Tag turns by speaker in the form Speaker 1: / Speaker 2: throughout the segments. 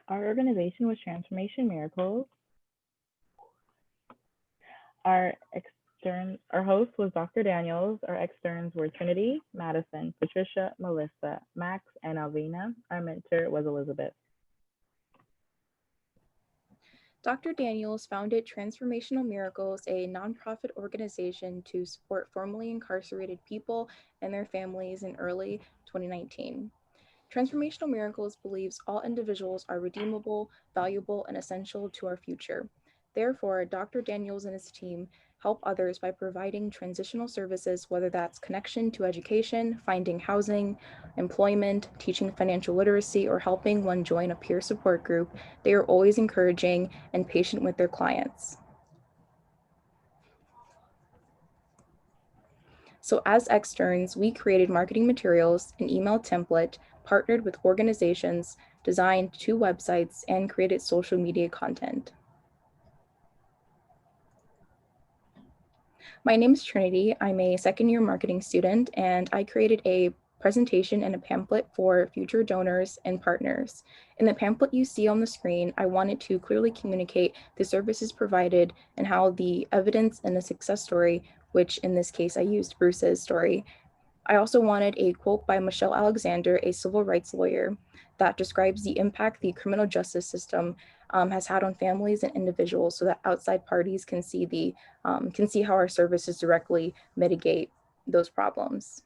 Speaker 1: Our organization was Transformation Miracles. Our host was Dr. Daniels. Our externs were Trinity, Madison, Patricia, Melissa, Max, and Alvina. Our mentor was Elizabeth.
Speaker 2: Dr. Daniels founded Transformational Miracles, a nonprofit organization to support formerly incarcerated people and their families in early 2019. Transformational Miracles believes all individuals are redeemable, valuable, and essential to our future. Therefore, Dr. Daniels and his team help others by providing transitional services, whether that's connection to education, finding housing, employment, teaching financial literacy, or helping one join a peer support group. They are always encouraging and patient with their clients. So as externs, we created marketing materials, an email template, partnered with organizations, designed 2 websites, and created social media content. My name is Trinity. I'm a second-year marketing student, and I created a presentation and a pamphlet for future donors and partners. In the pamphlet you see on the screen, I wanted to clearly communicate the services provided and how the evidence and the success story, which in this case I used Bruce's story. I also wanted a quote by Michelle Alexander, a civil rights lawyer, that describes the impact the criminal justice system has had on families and individuals, so that outside parties can see how our services directly mitigate those problems.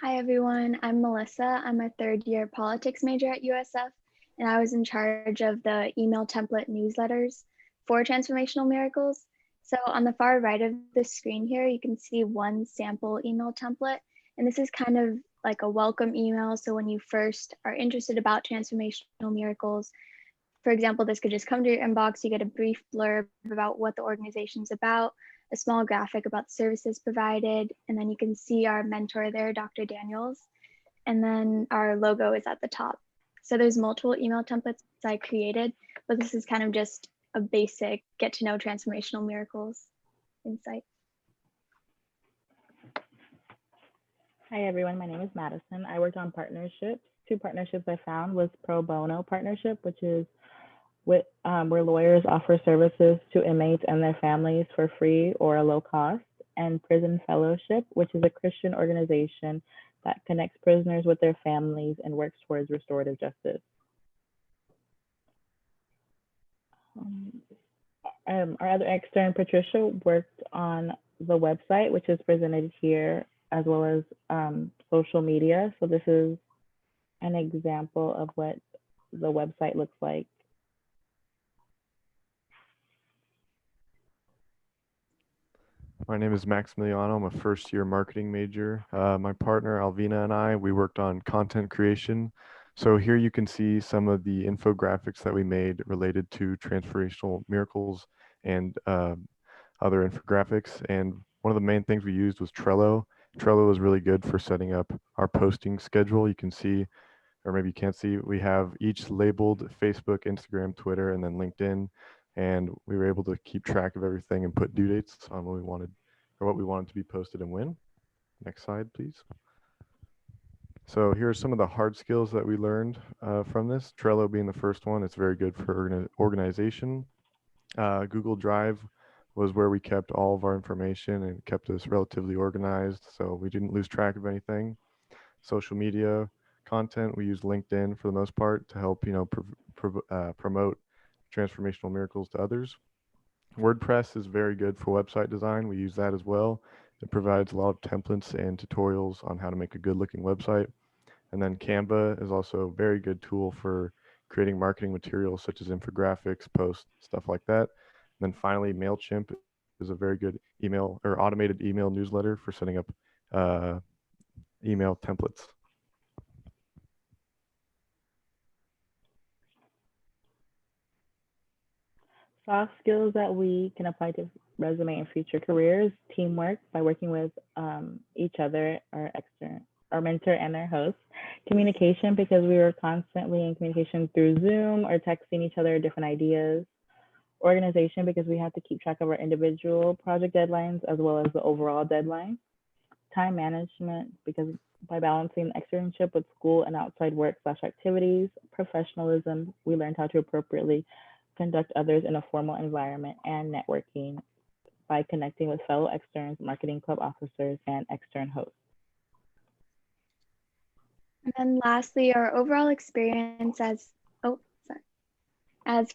Speaker 3: Hi everyone, I'm Melissa. I'm a third-year politics major at USF, and I was in charge of the email template newsletters for Transformational Miracles. So on the far right of the screen here, you can see one sample email template, and this is kind of like a welcome email. So when you first are interested about Transformational Miracles, for example, this could just come to your inbox, you get a brief blurb about what the organization is about, a small graphic about the services provided, and then you can see our mentor there, Dr. Daniels, and then our logo is at the top. So there's multiple email templates I created, but this is kind of just a basic get to know Transformational Miracles insight.
Speaker 1: Hi everyone, my name is Madison. I worked on partnerships. 2 partnerships I found was pro bono partnership, which is where lawyers offer services to inmates and their families for free or a low cost, and Prison Fellowship, which is a Christian organization that connects prisoners with their families and works towards restorative justice. Our other extern, Patricia, worked on the website, which is presented here, as well as social media. So this is an example of what the website looks like.
Speaker 4: My name is Maximiliano. I'm a first-year marketing major. My partner Alvina and I, we worked on content creation. So here you can see some of the infographics that we made related to Transformational Miracles and other infographics. And one of the main things we used was Trello. Trello is really good for setting up our posting schedule. You can see, or maybe you can't see, we have each labeled Facebook, Instagram, Twitter, and then LinkedIn. And we were able to keep track of everything and put due dates on what we wanted to be posted and when. Next slide, please. So here are some of the hard skills that we learned from this. Trello being the first one. It's very good for organization. Google Drive was where we kept all of our information and kept us relatively organized, so we didn't lose track of anything. Social media content, we used LinkedIn for the most part to help promote Transformational Miracles to others. WordPress is very good for website design. We use that as well. It provides a lot of templates and tutorials on how to make a good looking website. And then Canva is also a very good tool for creating marketing materials such as infographics, posts, stuff like that. And then finally, MailChimp is a very good email or automated email newsletter for setting up email templates.
Speaker 1: Soft skills that we can apply to resume and future careers: teamwork by working with each other, our mentor and our host. Communication, because we were constantly in communication through Zoom or texting each other different ideas. Organization, because we have to keep track of our individual project deadlines as well as the overall deadline. Time management, because By balancing externship with school and outside work/activities, professionalism, we learned how to appropriately conduct others in a formal environment, and networking by connecting with fellow externs, marketing club officers, and extern hosts.
Speaker 3: And then lastly, our overall experience as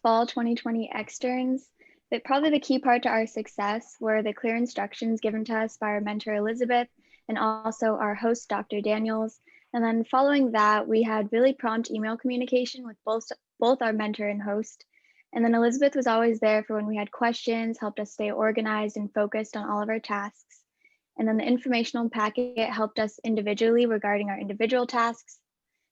Speaker 3: fall 2020 externs, that probably the key part to our success were the clear instructions given to us by our mentor Elizabeth and also our host Dr. Daniels. And then following that, we had really prompt email communication with both our mentor and host. And then Elizabeth was always there for when we had questions, helped us stay organized and focused on all of our tasks. And then the informational packet helped us individually regarding our individual tasks.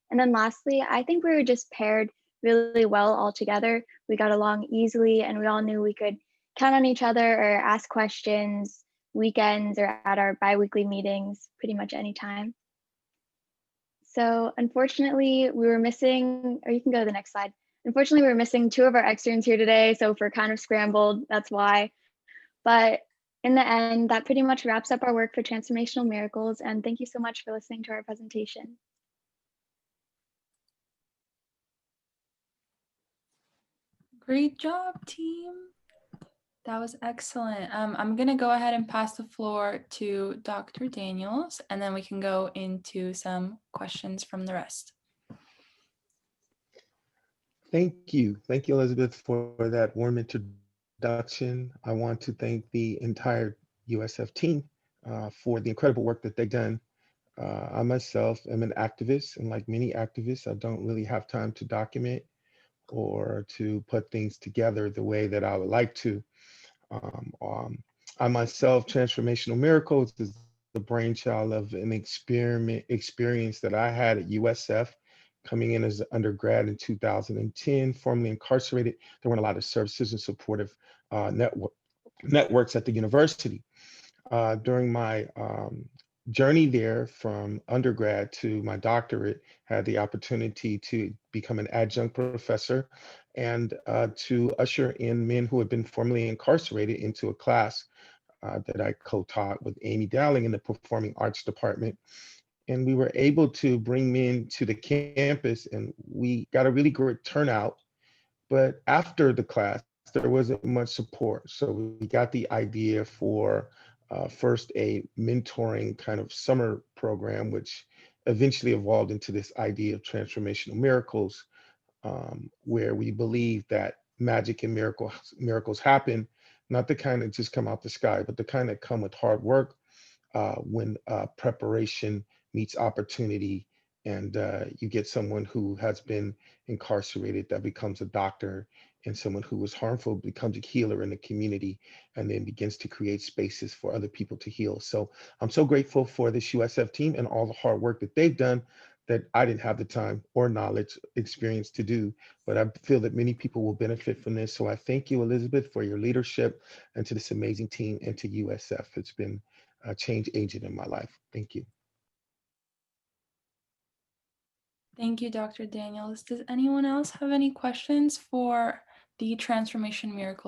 Speaker 3: And then lastly, I think we were just paired really well all together. We got along easily and we all knew we could count on each other or ask questions weekends or at our bi-weekly meetings pretty much anytime. So unfortunately, we were missing, or you can go to the next slide. Unfortunately, we were missing 2 of our externs here today, so if we're kind of scrambled, that's why. But in the end, that pretty much wraps up our work for Transformational Miracles, and thank you so much for listening to our presentation.
Speaker 5: Great job, team. That was excellent. I'm going to go ahead and pass the floor to Dr. Daniels, and then we can go into some questions from the rest.
Speaker 6: Thank you. Thank you, Elizabeth, for that warm introduction. I want to thank the entire USF team for the incredible work that they've done. I myself am an activist, and like many activists, I don't really have time to document or to put things together the way that I would like to. I myself, Transformational Miracles is the brainchild of an experience that I had at USF coming in as an undergrad in 2010, formerly incarcerated. There weren't a lot of services and supportive networks at the university. During my journey there from undergrad to my doctorate, had the opportunity to become an adjunct professor and to usher in men who had been formerly incarcerated into a class that I co-taught with Amy Dowling in the Performing Arts Department. And we were able to bring men to the campus, and we got a really great turnout. But after the class, there wasn't much support. So we got the idea for first a mentoring kind of summer program, which eventually evolved into this idea of Transformational Miracles, where we believe that magic and miracles happen, not the kind that just come out the sky, but the kind that come with hard work, when preparation meets opportunity, and you get someone who has been incarcerated that becomes a doctor, and someone who was harmful becomes a healer in the community, and then begins to create spaces for other people to heal. So I'm so grateful for this USF team and all the hard work that they've done that I didn't have the time or knowledge, experience to do, but I feel that many people will benefit from this. So I thank you, Elizabeth, for your leadership, and to this amazing team, and to USF. It's been a change agent in my life. Thank you.
Speaker 5: Thank you, Dr. Daniels. Does anyone else have any questions for the Transformation Miracle